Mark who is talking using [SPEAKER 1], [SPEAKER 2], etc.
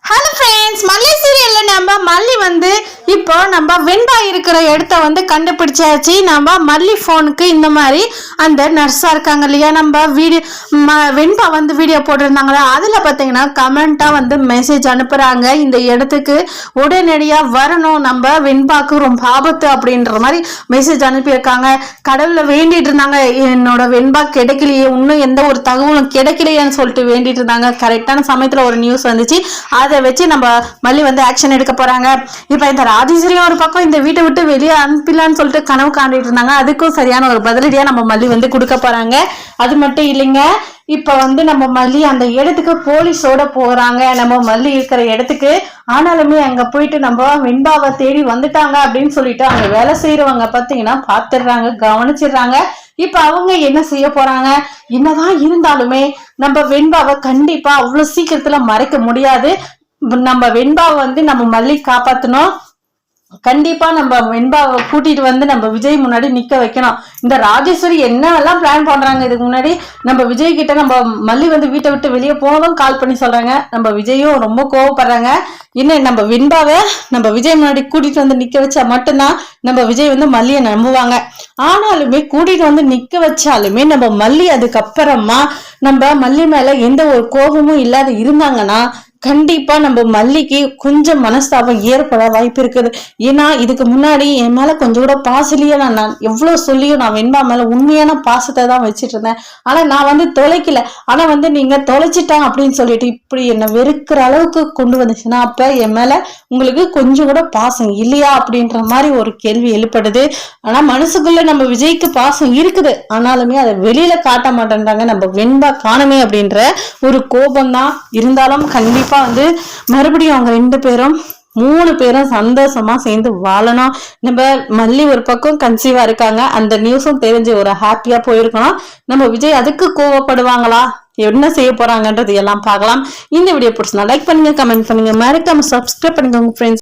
[SPEAKER 1] Hello friends, மல்லி சீரியல்ல நம்ம மல்லி வந்து இப்போ நம்ம வெண்பா இருக்கிற இடத்த வந்து கண்டுபிடிச்சாச்சு. நம்ம மல்லி ஃபோனுக்கு இந்த மாதிரி அந்த நர்ஸா இருக்காங்க இல்லையா, நம்ம வெண்பா வந்து வீடியோ போட்டிருந்தாங்களா, அதில் பார்த்தீங்கன்னா கமெண்ட்டாக வந்து மெசேஜ் அனுப்புகிறாங்க. இந்த இடத்துக்கு உடனடியாக வரணும், நம்ம வெண்பாக்கு ரொம்ப ஆபத்து அப்படின்ற மாதிரி மெசேஜ் அனுப்பியிருக்காங்க. கடவுளை வேண்டிட்டு இருந்தாங்க, என்னோட வெண்பா கிடைக்கலையே, இன்னும் எந்த ஒரு தகவலும் கிடைக்கலையேன்னு சொல்லிட்டு வேண்டிட்டு இருந்தாங்க. கரெக்டான சமயத்தில் ஒரு நியூஸ் வந்துச்சு. அதை வச்சு நம்ம மல்லி வந்து ஆக்ஷன் எடுக்க போறாங்க. இப்ப இந்த ராஜேஸ்வரியும் ஒரு பக்கம் இந்த வீட்டை விட்டு வெளியே அனுப்பிடலான்னு சொல்லிட்டு கனவு காண்டிட்டு இருந்தாங்க. அதுக்கும் சரியான ஒரு பதிலடியா நம்ம மல்லி வந்து கொடுக்க போறாங்க. அது மட்டும் இல்லைங்க, இப்ப வந்து நம்ம மல்லி அந்த இடத்துக்கு போலீஸோட போறாங்க. நம்ம மல்லி இருக்கிற இடத்துக்கு. ஆனாலுமே அங்க போயிட்டு நம்ம வெண்பாவை தேடி வந்துட்டாங்க அப்படின்னு சொல்லிட்டு அங்க வேலை செய்யறவங்க பாத்தீங்கன்னா பாத்துடுறாங்க, கவனிச்சிடுறாங்க. இப்ப அவங்க என்ன செய்ய போறாங்க? என்னதான் இருந்தாலுமே நம்ம வெண்பாவை கண்டிப்பா அவ்வளவு சீக்கிரத்துல மறைக்க முடியாது. நம்ம வெண்பாவை வந்து நம்ம மல்லி காப்பாத்தணும். கண்டிப்பா நம்ம வெண்பாவை கூட்டிட்டு வந்து நம்ம விஜய் முன்னாடி நிக்க வைக்கணும். இந்த ராஜேஸ்வரி என்னெல்லாம் பிளான் பண்றாங்க. இதுக்கு முன்னாடி நம்ம விஜய் கிட்ட நம்ம மல்லி வந்து வீட்டை விட்டு வெளியே போனதும் கால் பண்ணி சொல்றாங்க. நம்ம விஜயும் ரொம்ப கோவப்படுறாங்க. இன்னும் நம்ம வெண்பாவை நம்ம விஜய் முன்னாடி கூட்டிட்டு வந்து நிக்க வச்சா மட்டும்தான் நம்ம விஜய் வந்து மல்லியை நம்புவாங்க. ஆனாலுமே கூட்டிட்டு வந்து நிக்க வச்சாலுமே நம்ம மல்லி அதுக்கப்புறமா நம்ம மல்லி மேல எந்த ஒரு கோபமும் இல்லாத இருந்தாங்கன்னா கண்டிப்பா நம்ம மல்லிக்கு கொஞ்சம் மனஸ்தாபம் ஏற்பட வாய்ப்பு இருக்குது. ஏன்னா இதுக்கு முன்னாடி என் மேல கொஞ்சம் கூட பாசலையே நான் எவ்வளவு சொல்லியும் நான் வெண்பா மேல உண்மையான பாசத்தை தான் வச்சுட்டு இருந்தேன். ஆனா நான் வந்து தொலைக்கல. ஆனா வந்து நீங்க தொலைச்சிட்டேன் அப்படின்னு சொல்லிட்டு இப்படி என்ன வெறுக்கிற அளவுக்கு கொண்டு வந்துச்சுன்னா அப்ப என் மேல உங்களுக்கு கொஞ்சம் கூட பாசம் இல்லையா அப்படின்ற மாதிரி ஒரு கேள்வி எழுப்படுது. ஆனா மனசுக்குள்ள நம்ம விஜய்க்கு பாசம் இருக்குது, ஆனாலுமே அதை வெளியில காட்ட மாட்டேன்றாங்க. நம்ம வெண்பா காணுமே அப்படின்ற ஒரு கோபம் தான் இருந்தாலும் கண்டிப்பா வந்து மறுபடியும் அவங்க 3 பேரும் சந்தோஷமா சேர்ந்து வாழணும். நம்ம மல்லி ஒரு பக்கம் கன்சீவா இருக்காங்க, அந்த நியூஸும் தெரிஞ்சு ஒரு ஹாப்பியா போயிருக்கணும். நம்ம விஜய் அதுக்கு கோவப்படுவாங்களா, என்ன செய்ய போறாங்கன்றது எல்லாம் பார்க்கலாம். இந்த வீடியோ பிடிச்சிருந்தா லைக் பண்ணுங்க, கமெண்ட் பண்ணுங்க, மறக்காம சப்ஸ்கிரைப் பண்ணுங்க உங்க ஃப்ரெண்ட்ஸ்